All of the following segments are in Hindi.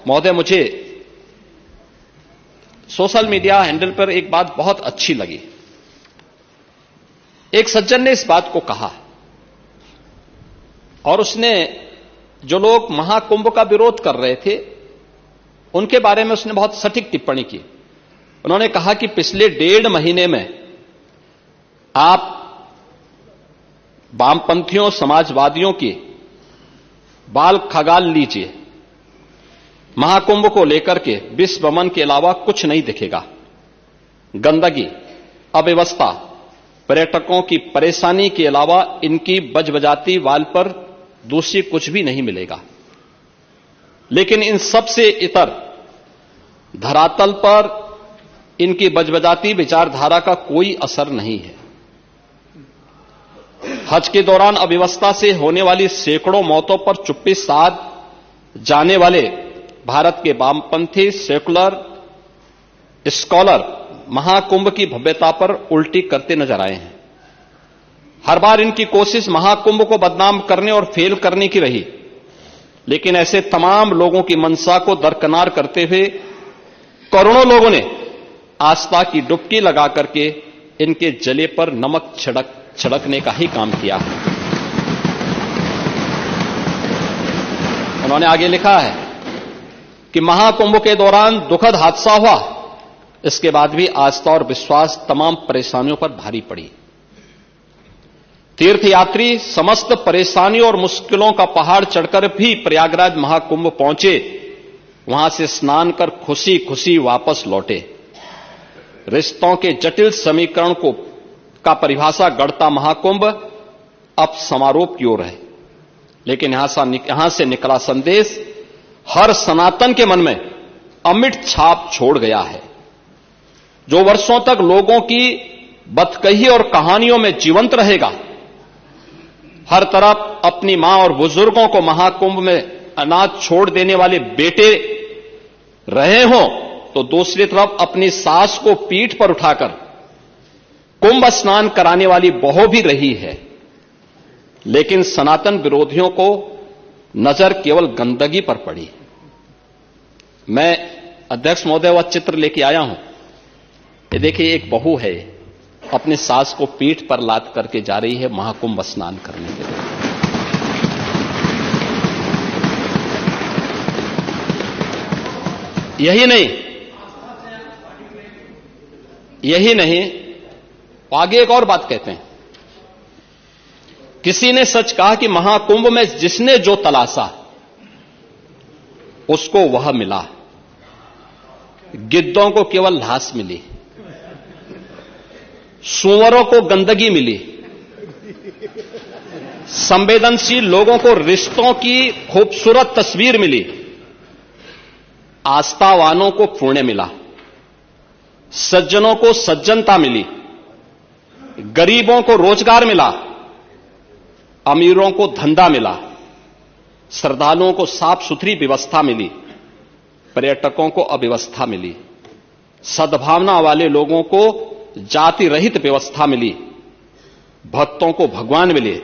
महोदय, मुझे सोशल मीडिया हैंडल पर एक बात बहुत अच्छी लगी। एक सज्जन ने इस बात को कहा और उसने जो लोग महाकुंभ का विरोध कर रहे थे उनके बारे में उसने बहुत सटीक टिप्पणी की। उन्होंने कहा कि पिछले 1.5 महीने में आप वामपंथियों, समाजवादियों की बाल खगाल लीजिए, महाकुंभ को लेकर के विश्व भ्रमण के अलावा कुछ नहीं दिखेगा। गंदगी, अव्यवस्था, पर्यटकों की परेशानी के अलावा इनकी बजबजाती वाल पर दूसरी कुछ भी नहीं मिलेगा। लेकिन इन सब से इतर धरातल पर इनकी बजबजाती विचारधारा का कोई असर नहीं है। हज के दौरान अव्यवस्था से होने वाली सैकड़ों मौतों पर चुप्पी साध जाने वाले भारत के वामपंथी सेकुलर स्कॉलर महाकुंभ की भव्यता पर उल्टी करते नजर आए हैं। हर बार इनकी कोशिश महाकुंभ को बदनाम करने और फेल करने की रही, लेकिन ऐसे तमाम लोगों की मंशा को दरकिनार करते हुए करोड़ों लोगों ने आस्था की डुबकी लगा करके इनके जले पर नमक छिड़कने का ही काम किया है। उन्होंने आगे लिखा है कि महाकुंभ के दौरान दुखद हादसा हुआ, इसके बाद भी आस्था और विश्वास तमाम परेशानियों पर भारी पड़ी। तीर्थयात्री समस्त परेशानियों और मुश्किलों का पहाड़ चढ़कर भी प्रयागराज महाकुंभ पहुंचे, वहां से स्नान कर खुशी खुशी वापस लौटे। रिश्तों के जटिल समीकरण का परिभाषा गढ़ता महाकुंभ अब समारोह की ओर है, लेकिन यहां से निकला संदेश हर सनातन के मन में अमिट छाप छोड़ गया है, जो वर्षों तक लोगों की बतकही और कहानियों में जीवंत रहेगा। हर तरफ अपनी मां और बुजुर्गों को महाकुंभ में अनाथ छोड़ देने वाले बेटे रहे हों, तो दूसरी तरफ अपनी सास को पीठ पर उठाकर कुंभ स्नान कराने वाली बहू भी रही है। लेकिन सनातन विरोधियों को नजर केवल गंदगी पर पड़ी। मैं अध्यक्ष महोदय वह चित्र लेके आया हूं। ये देखिए, एक बहू है, अपने सास को पीठ पर लाद करके जा रही है महाकुंभ स्नान करने के लिए। यही नहीं, आगे एक और बात कहते हैं। किसी ने सच कहा कि महाकुंभ में जिसने जो तलाशा उसको वह मिला। गिद्धों को केवल लाश मिली, सूअरों को गंदगी मिली, संवेदनशील लोगों को रिश्तों की खूबसूरत तस्वीर मिली, आस्थावानों को पुण्य मिला, सज्जनों को सज्जनता मिली, गरीबों को रोजगार मिला, अमीरों को धंधा मिला, श्रद्धालुओं को साफ सुथरी व्यवस्था मिली, पर्यटकों को अव्यवस्था मिली, सद्भावना वाले लोगों को जाति रहित व्यवस्था मिली, भक्तों को भगवान मिले।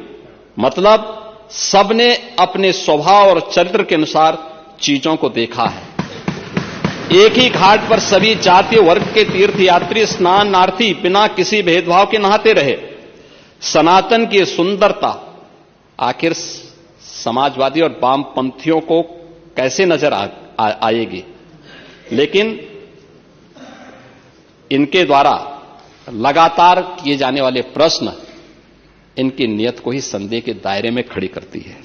मतलब सबने अपने स्वभाव और चरित्र के अनुसार चीजों को देखा है। एक ही घाट पर सभी जातीय वर्ग के तीर्थयात्री स्नानार्थी बिना किसी भेदभाव के नहाते रहे। सनातन की सुंदरता आखिर समाजवादी और वामपंथियों को कैसे नजर आएगी? लेकिन इनके द्वारा लगातार किए जाने वाले प्रश्न इनकी नियत को ही संदेह के दायरे में खड़ी करती है।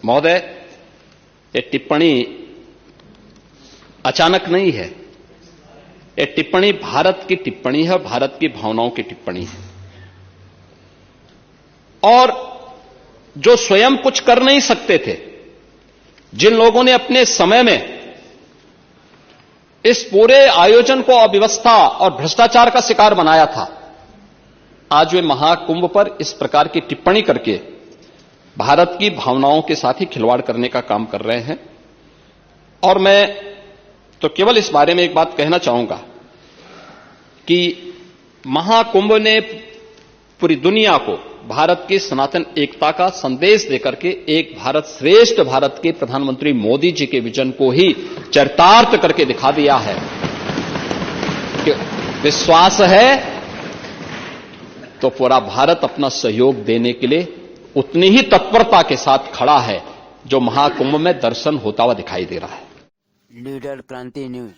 महोदय, ये टिप्पणी अचानक नहीं है। ये टिप्पणी भारत की टिप्पणी है, भारत की भावनाओं की टिप्पणी है। और जो स्वयं कुछ कर नहीं सकते थे, जिन लोगों ने अपने समय में इस पूरे आयोजन को अव्यवस्था और भ्रष्टाचार का शिकार बनाया था, आज वे महाकुंभ पर इस प्रकार की टिप्पणी करके भारत की भावनाओं के साथ ही खिलवाड़ करने का काम कर रहे हैं। और मैं तो केवल इस बारे में एक बात कहना चाहूंगा कि महाकुंभ ने पूरी दुनिया को भारत की सनातन एकता का संदेश देकर के एक भारत श्रेष्ठ भारत के प्रधानमंत्री मोदी जी के विजन को ही चरितार्थ करके दिखा दिया है कि विश्वास है तो पूरा भारत अपना सहयोग देने के लिए उतनी ही तत्परता के साथ खड़ा है जो महाकुंभ में दर्शन होता हुआ दिखाई दे रहा है। लीडर क्रांति न्यूज।